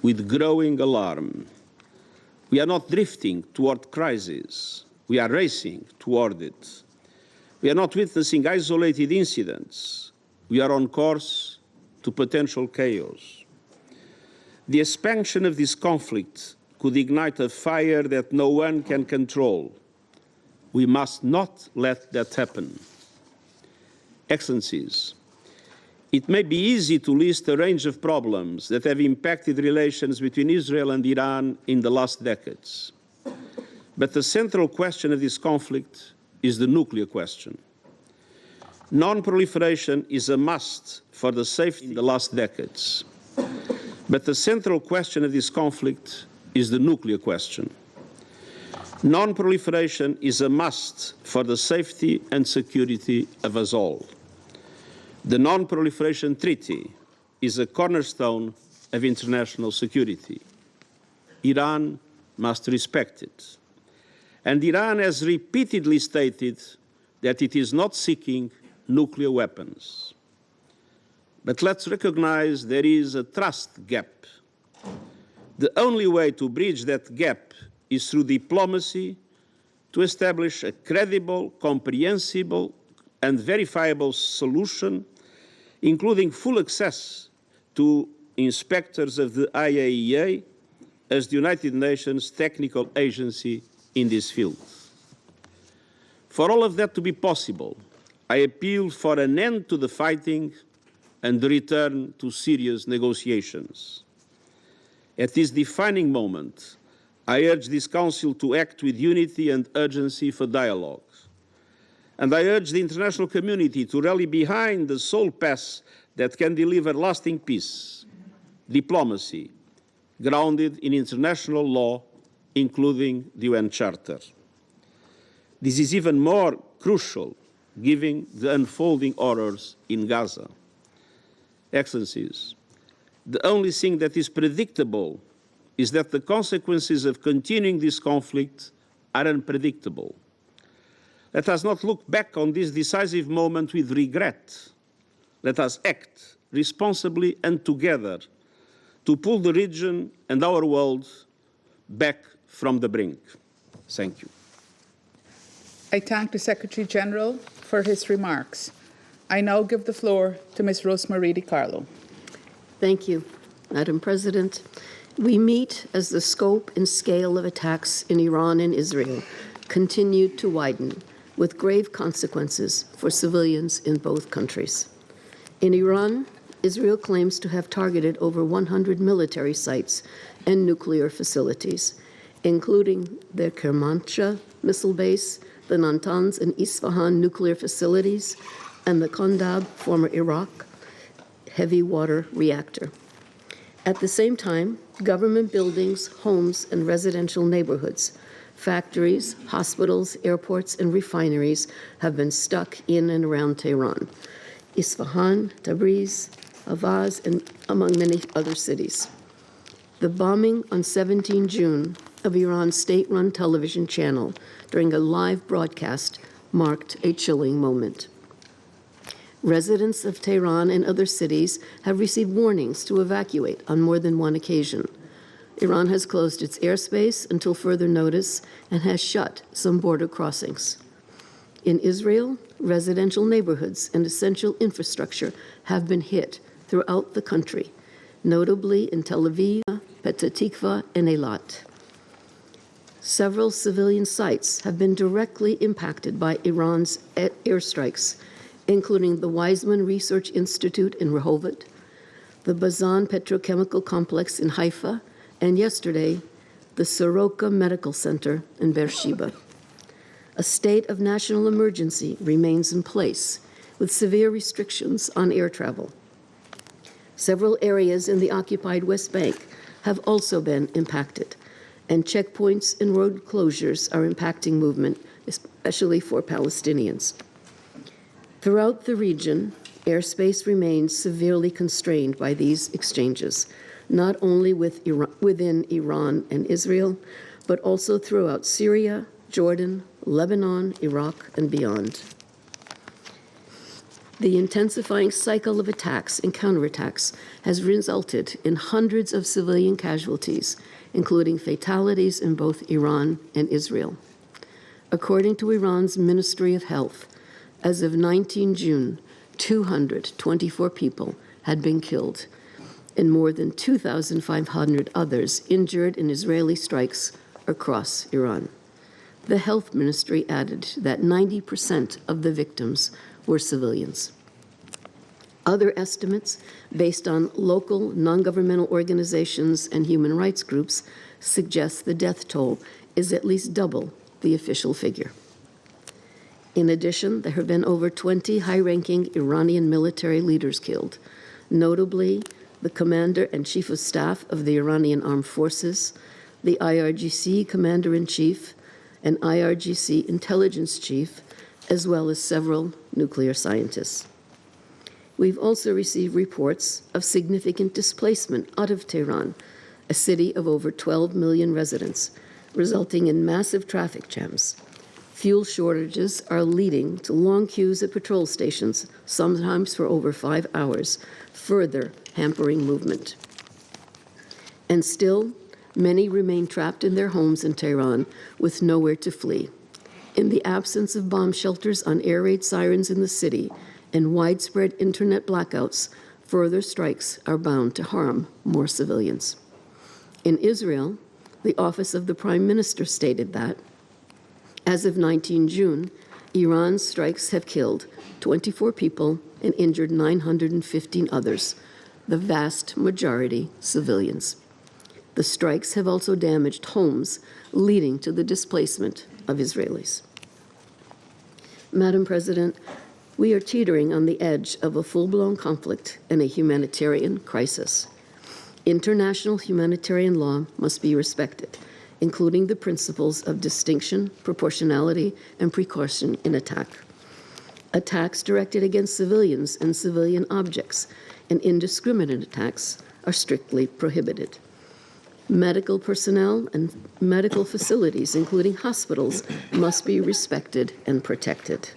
with growing alarm. We are not drifting toward crisis. We are racing toward it. We are not witnessing isolated incidents. We are on course to potential chaos. The expansion of this conflict could ignite a fire that no one can control. We must not let that happen. Excellencies, it may be easy to list a range of problems that have impacted relations between Israel and Iran in the last decades. But the central question of this conflict is the nuclear question. Non-proliferation is a must for the safety in the last decades. But the central question of this conflict is the nuclear question. Non-proliferation is a must for the safety and security of us all. The Non-Proliferation Treaty is a cornerstone of international security. Iran must respect it. And Iran has repeatedly stated that it is not seeking nuclear weapons. But let's recognize there is a trust gap. The only way to bridge that gap is through diplomacy to establish a credible, comprehensible, and verifiable solution, including full access to inspectors of the IAEA as the United Nations technical agency in this field. For all of that to be possible, I appeal for an end to the fighting and the return to serious negotiations. At this defining moment, I urge this Council to act with unity and urgency for dialogue. And I urge the international community to rally behind the sole path that can deliver lasting peace, diplomacy, grounded in international law, including the UN Charter. This is even more crucial given the unfolding horrors in Gaza. Excellencies, the only thing that is predictable is that the consequences of continuing this conflict are unpredictable. Let us not look back on this decisive moment with regret. Let us act responsibly and together to pull the region and our world back from the brink. Thank you. I thank the Secretary General for his remarks. I now give the floor to Ms. Rosemarie DiCarlo. Thank you, Madam President. We meet as the scope and scale of attacks in Iran and Israel continue to widen, with grave consequences for civilians in both countries. In Iran, Israel claims to have targeted over 100 military sites and nuclear facilities, including the Kermanshah missile base, the Natanz and Isfahan nuclear facilities, and the Kondab, former Iraq, heavy water reactor. At the same time, government buildings, homes, and residential neighborhoods, factories, hospitals, airports, and refineries have been stuck in and around Tehran, Isfahan, Tabriz, Avaz, and among many other cities. The bombing on 17 June of Iran's state-run television channel during a live broadcast marked a chilling moment. Residents of Tehran and other cities have received warnings to evacuate on more than one occasion. Iran has closed its airspace until further notice and has shut some border crossings. In Israel, residential neighborhoods and essential infrastructure have been hit throughout the country, notably in Tel Aviv, Petah Tikva, and Eilat. Several civilian sites have been directly impacted by Iran's airstrikes, including the Weizmann Research Institute in Rehovot, the Bazan Petrochemical Complex in Haifa, and yesterday, the Soroka Medical Center in Beersheba. A state of national emergency remains in place, with severe restrictions on air travel. Several areas in the occupied West Bank have also been impacted, and checkpoints and road closures are impacting movement, especially for Palestinians. Throughout the region, airspace remains severely constrained by these exchanges, not only within Iran and Israel, but also throughout Syria, Jordan, Lebanon, Iraq, and beyond. The intensifying cycle of attacks and counterattacks has resulted in hundreds of civilian casualties, including fatalities in both Iran and Israel. According to Iran's Ministry of Health, as of 19 June, 224 people had been killed and more than 2,500 others injured in Israeli strikes across Iran. The health ministry added that 90% of the victims were civilians. Other estimates, based on local non-governmental organizations and human rights groups, suggest the death toll is at least double the official figure. In addition, there have been over 20 high-ranking Iranian military leaders killed, notably the commander and chief of staff of the Iranian Armed Forces, the IRGC commander-in-chief, and IRGC intelligence chief, as well as several nuclear scientists. We've also received reports of significant displacement out of Tehran, a city of over 12 million residents, resulting in massive traffic jams. Fuel shortages are leading to long queues at patrol stations, sometimes for over 5 hours, further hampering movement. And still, many remain trapped in their homes in Tehran with nowhere to flee. In the absence of bomb shelters on air raid sirens in the city and widespread internet blackouts, further strikes are bound to harm more civilians. In Israel, the Office of the Prime Minister stated that, as of 19 June, Iran's strikes have killed 24 people and injured 915 others, the vast majority civilians. The strikes have also damaged homes, leading to the displacement of Israelis. Madam President, we are teetering on the edge of a full-blown conflict and a humanitarian crisis. International humanitarian law must be respected, including the principles of distinction, proportionality, and precaution in attack. Attacks directed against civilians and civilian objects and indiscriminate attacks are strictly prohibited. Medical personnel and medical facilities, including hospitals, must be respected and protected.